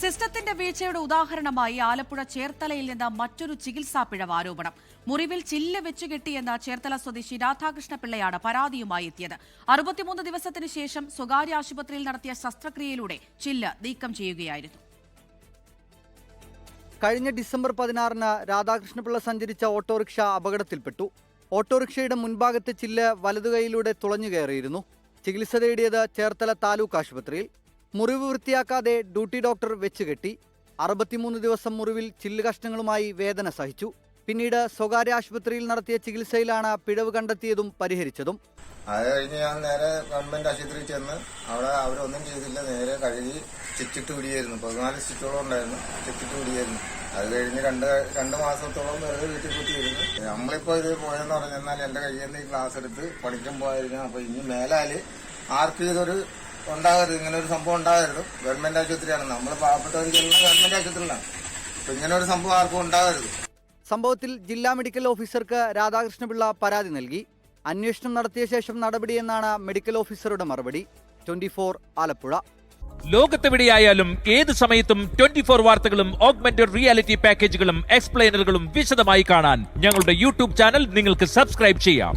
സിസ്റ്റത്തിന്റെ വീഴ്ചയുടെ ഉദാഹരണമായി ആലപ്പുഴ ചേർത്തലയിൽ നിന്ന് മറ്റൊരു ചികിത്സാ പിഴവ് ആരോപണം. മുറിവിൽ ചില്ല് വെച്ചുകെട്ടിയെന്ന ചേർത്തല സ്വദേശി രാധാകൃഷ്ണ പിള്ളയാണ് പരാതിയുമായി എത്തിയത്. 63 ദിവസത്തിനു ശേഷം സ്വകാര്യ ആശുപത്രിയിൽ നടത്തിയ ശസ്ത്രക്രിയയിലൂടെ ചില്ല് നീക്കം ചെയ്യുകയായിരുന്നു. കഴിഞ്ഞ ഡിസംബർ 16-ന് രാധാകൃഷ്ണപിള്ള സഞ്ചരിച്ച ഓട്ടോറിക്ഷ അപകടത്തിൽപ്പെട്ടു. ഓട്ടോറിക്ഷയുടെ മുൻഭാഗത്തെ ചില്ല് വലതുകൈയിലൂടെ തുളഞ്ഞു കയറിയിരുന്നു. ചികിത്സ തേടിയത് ചേർത്തല താലൂക്ക് ആശുപത്രിയിൽ. മുറിവ് വൃത്തിയാക്കാതെ ഡ്യൂട്ടി ഡോക്ടർ വെച്ചുകെട്ടി. 63 ദിവസം മുറിവിൽ ചില്ല് കഷ്ണങ്ങളുമായി വേദന സഹിച്ചു. പിന്നീട് സ്വകാര്യ ആശുപത്രിയിൽ നടത്തിയ ചികിത്സയിലാണ് പിഴവ് കണ്ടെത്തിയതും പരിഹരിച്ചതും. അത് കഴിഞ്ഞ് ഞാൻ നേരെ ഗവൺമെന്റ് ആശുപത്രിയിൽ ചെന്ന് അവിടെ അവരൊന്നും ചെയ്തില്ല. നേരെ കഴുകി സ്റ്റിച്ചിട്ട് പിടിയായിരുന്നു. 14 സ്റ്റിച്ചോളം ഉണ്ടായിരുന്നു. സ്റ്റിച്ചിട്ട് പിടിയായിരുന്നു. അത് കഴിഞ്ഞ് രണ്ട് മാസത്തോളം വെറുതെ വീട്ടിൽ കുത്തിയിരുന്നു. നമ്മളിപ്പോ ഇത് പോയെന്ന് പറഞ്ഞാൽ എന്റെ കയ്യിൽ നിന്ന് ഈ ക്ലാസ് എടുത്ത് പഠിക്കാൻ പോയായിരുന്നു. അപ്പൊ ഇനി മേലാല് ആർക്കും ഇതൊരു ഉണ്ടാകരുത്, ഇങ്ങനെ ഒരു സംഭവം ഉണ്ടാകരുത്. ഗവൺമെന്റ് ആശുപത്രിയാണ്, നമ്മൾ പാവപ്പെട്ടവർ ചെല്ലുന്ന ഗവൺമെന്റ് ആശുപത്രിയിലാണ്. അപ്പൊ ഇങ്ങനെ ഒരു സംഭവം ആർക്കും ഉണ്ടാകരുത്. സംഭവത്തിൽ ജില്ലാ മെഡിക്കൽ ഓഫീസർക്ക് രാധാകൃഷ്ണപിള്ള പരാതി നൽകി. അന്വേഷണം നടത്തിയ ശേഷം നടപടിയെന്നാണ് മെഡിക്കൽ ഓഫീസറുടെ മറുപടി. 24 ആലപ്പുഴ. ലോകത്തെവിടെയായാലും ഏത് സമയത്തും 24 വാർത്തകളും ഓഗ്മെന്റഡ് റിയാലിറ്റി പാക്കേജുകളും എക്സ്പ്ലെയിനറുകളും വിശദമായി കാണാൻ ഞങ്ങളുടെ യൂട്യൂബ് ചാനൽ നിങ്ങൾക്ക് സബ്സ്ക്രൈബ് ചെയ്യാം.